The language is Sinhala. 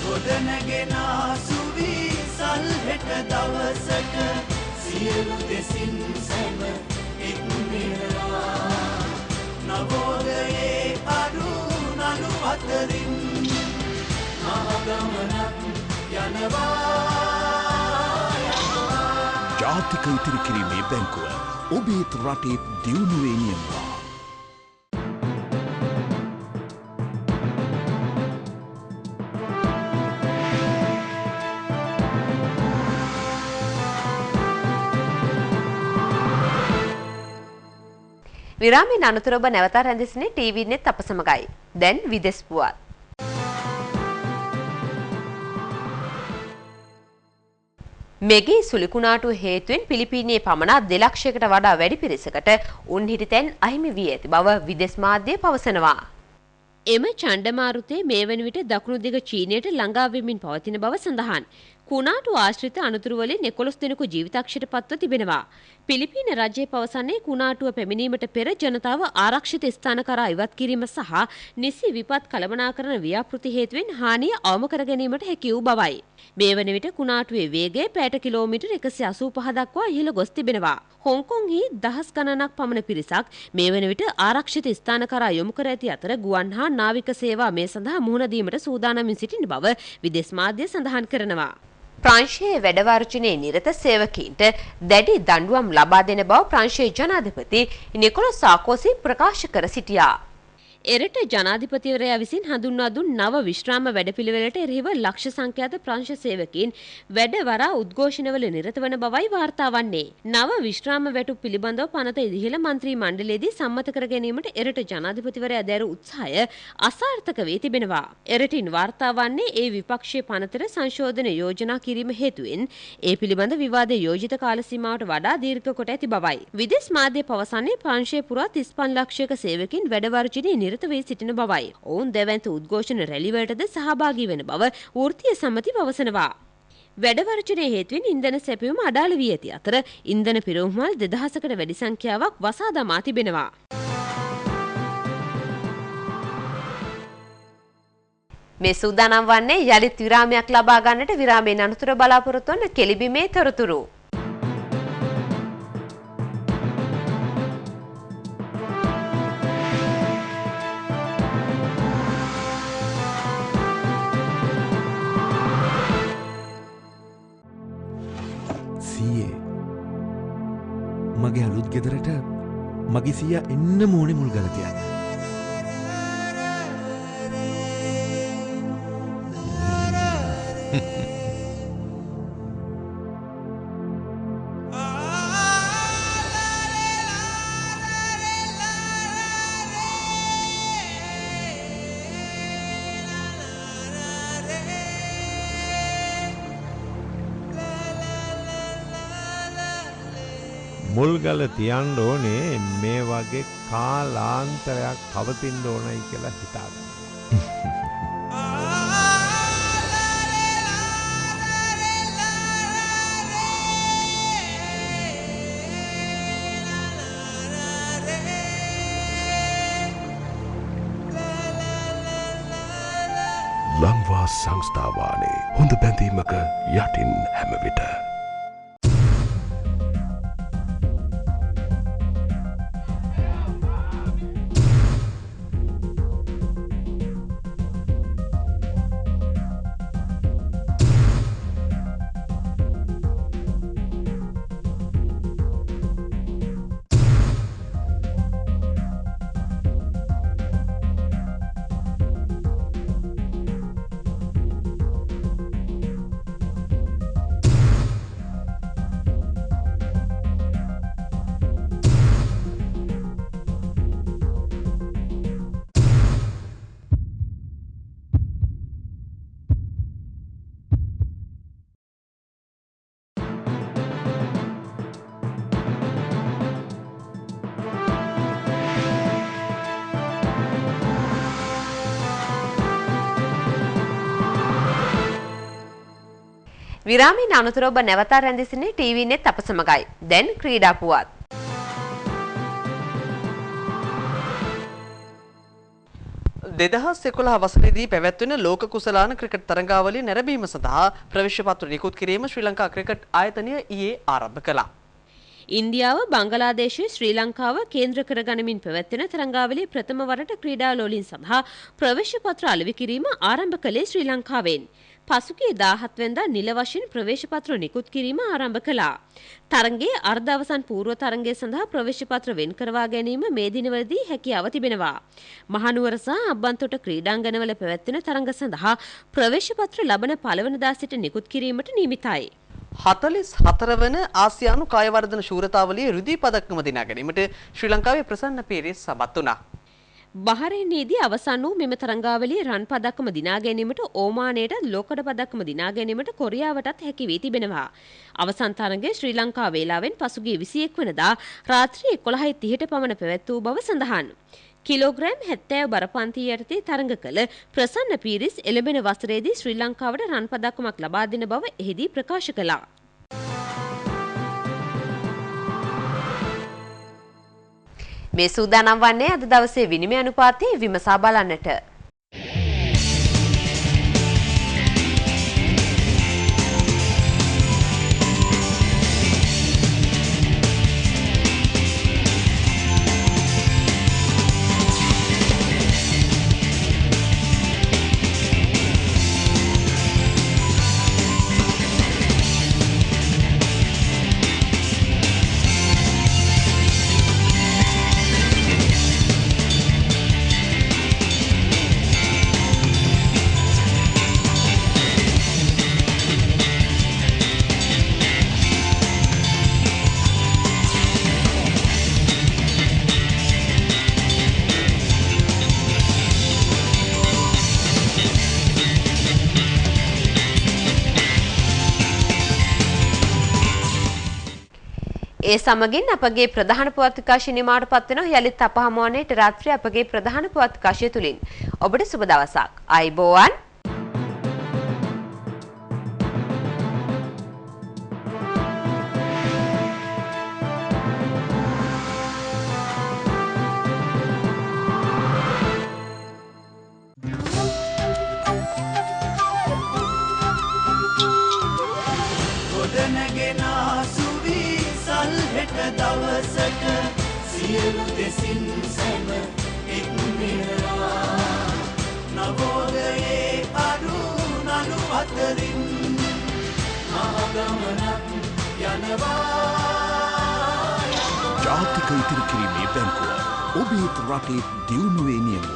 ගොඩනගෙන සුවි සල්හෙට දවසට සියලු දෙසින් සැම එක් වෙනවා නවෝදයේ අරු නළු අතරින් මහගමනක් යනවා ජාතික ඉතිරි කිරීමේ බැංකුව ඔබේ රටේ දියුණුවේ නියමුවා විරාමයෙන් අනතුරු ඔබ නැවත රැඳෙන්නේ ටීවී නෙත් අප සමගයි. දැන් විදෙස් පුවත්. මෙගී සුලිකුණාටුව හේතුවෙන් පිලිපීනයේ පමණක් 2 ලක්ෂයකට වඩා වැඩි පිරිසකට උන් හිටිතැන් අහිමි වී ඇති බව විදෙස් මාධ්‍ය පවසනවා. එම චණ්ඩමාරුතේ මේ වන විට දකුණු දිග චීනයට ළඟා වෙමින් පවතින බව සඳහන්. කුණාටු ආශ්‍රිත අනතුරු වලින් 11 දෙනෙකු ජීවිතක්ෂයට පත්ව තිබෙනවා. පිලිපීන රජය පවසන්නේ කුණාටුව පැමිණීමට පෙර ජනතාව ආරක්ෂිත ස්ථාන කරා ඉවත් කිරීම සහ නිසි විපත් කළමනාකරන ව්‍යාපෘති හේතුවෙන් හානිය අවම කර ගැනීමට හැකි වූ බවයි. මේ වන විට කුණාටුවේ වේගය පැයට කිලෝමීටර් 185 දක්වා ඉහළ ගොස් තිබෙනවා. හොංකොංහි දහස් ගණනක් පමණ පිරිසක් මේ වන විට ආරක්ෂිත ස්ථාන කරා යොමු කර ඇති අතර ගුවන් හා නාවික සේවා මේ සඳහා මුහුණ දීමට සූදානම්ින් සිටින බව විදේශ මාධ්‍ය සඳහන් කරනවා. ප්‍රංශයේ වැඩවර්ජනයේ නිරත සේවකීන්ට දැඩි දඬුවම් ලබා දෙන බව ප්‍රංශයේ ජනාධිපති නිකොලස් සාකෝසි ප්‍රකාශ කර සිටියා. එරට ජනාධිපතිවරයා විසින් හඳුන්වා දුන් නව විශ්‍රාම වැඩපිළිවෙලට එරෙහිව ලක්ෂ සංඛ්‍යාත ප්‍රංශ සේවකීන් වැඩවරා උද්ඝෝෂණවල නිරත වන බවයි වාර්තා වන්නේ. නව විශ්‍රාම වැටුප් පිළිබඳව පනත ඉදිරිහළ මන්ත්‍රී මණ්ඩලයේදී සම්මත කර ගැනීමට එරට ජනාධිපතිවරයා දැරු උත්සාහය අසාර්ථක වී තිබෙනවා. එරටින් වාර්තා වන්නේ ඒ විපක්ෂයේ පනතට සංශෝධන යෝජනා කිරීම හේතුවෙන් ඒ පිළිබඳ විවාද යෝජිත කාල සීමාවට වඩා දීර්ඝ කොට ඇති බවයි. විදේශ මාධ්‍ය පවසන්නේ ප්‍රංශයේ පුරා 35 ලක්ෂයක සේවකීන් වැඩවර්ජනයේ නිරත වී සිටින බවයි. ඔවුන් දැවැන්ත උද්ඝෝෂණ රැලිවලටද සහභාගී වෙන බව වෘත්තීය සම්මති පවසනවා. වැඩවර්ජනයේ හේතුවෙන් ඉන්ධන සැපයුම අඩාල වී ඇති අතර ඉන්ධන පිරවුම්වල 2000කට වැඩි සංඛ්‍යාවක් වසා දමා තිබෙනවා. මේ සූදානම් වන්නේ යලිත් විරාමයක් ලබා ගන්නට විරාමයෙන් අනතුරු බලාපොරොත්තු වන කෙලිබිමේ තොරතුරු. මගේ අලුත් ගෙදරට මගේ සීයා එන්න ඕනේ මුල් ගල තියන්න. මුල්ගල තියන්න ඕනේ මේ වගේ කාලාන්තරයක් පවතින්න ඕනයි කියලා හිතාගන්න. ලංවා සංස්ථාවානේ හොඳ බැඳීමක යටින් හැම විට විරාමයෙන් අනතුරු ඔබ නැවත රැඳෙන්නේ ටීවී නෙත් අප සමගයි. දැන් ක්‍රීඩා පුවත්. 2011 වසරේදී පැවැත්වෙන ලෝක කුසලාන ක්‍රිකට් තරඟාවලිය නැරඹීම සඳහා ප්‍රවේශ පත්‍ර නිකුත් කිරීම ශ්‍රී ලංකා ක්‍රිකට් ආයතනය ඊයේ ආරම්භ කළා. ඉන්දියාව බංගලාදේශය ශ්‍රී ලංකාව කේන්ද්‍ර කර ගනිමින් පැවැත්වෙන තරඟාවලියේ ප්‍රථම වරට ක්‍රීඩා ලෝලීන් සඳහා ප්‍රවේශ පත්‍ර අලෙවි කිරීම ආරම්භ කළේ ශ්‍රී ලංකාවෙන්. පසුගිය 17 වෙනිදා නිල වශයෙන් ප්‍රවේශ පත්‍ර නිකුත් කිරීම ආරම්භ කළා. තරඟයේ අර්ධ අවසන් පූර්ව තරඟය සඳහා ප්‍රවේශ පත්‍ර වෙන් කරවා ගැනීම මේ දිනවලදී හැකියාව තිබෙනවා. මහනුවර සහ අබ්බන්තොට ක්‍රීඩාංගණවල පැවැත්වෙන තරඟ සඳහා ප්‍රවේශ පත්‍ර ලබන පළවනදා සිට නිකුත් කිරීමට නියමිතයි. 44 වන ආසියානු කායවර්ධන ශූරතාවලියේ රුධි පදක්කම දිනා ගැනීමට ශ්‍රී ලංකාවේ ප්‍රසන්න පීරිස් සමත් වුණා. බහරේනයේදී අවසන් වූ මෙම තරඟාවලියේ රන් පදක්කම දිනා ගැනීමට ඕමානයට ලෝකඩ පදක්කම දිනා ගැනීමට කොරියාවටත් හැකි වී තිබෙනවා. අවසන් තරඟය ශ්‍රී ලංකා වේලාවෙන් පසුගිය 21 වෙනිදා රාත්‍රී 11:30ට පමණ පැවැත් වූ බව සඳහන්. කිලෝග්‍රෑම් 70 බරපන්තිය යටතේ තරඟ කළ ප්‍රසන්න පීරිස් එළඹෙන වසරේදී ශ්‍රී ලංකාවට රන් පදක්කමක් ලබා දෙන බව එහිදී ප්‍රකාශ කළා. මේ සූදානම් වන්නේ අද දවසේ විනිමය අනුපාතයේ විමසා බලන්නට. ඒ සමගින් අපගේ ප්‍රධාන පුවත් විකාශය නිමාවට පත් වෙනවා. යලිත් අප හමුවන්නේට රාත්‍රියේ අපගේ ප්‍රධාන පුවත් විකාශය තුලින්. ඔබට සුබ දවසක්. ආයුබෝවන්. දවසක සියලු දෙසින් සැම එක්නෙනවා නවෝදයේ අඩු නඩු අතරින් මහගමනක් යනවා. ජාතික ඉතිරි කිරීමේ බැංකුව ඔබේ රටේ දියුණුවේ නියමය.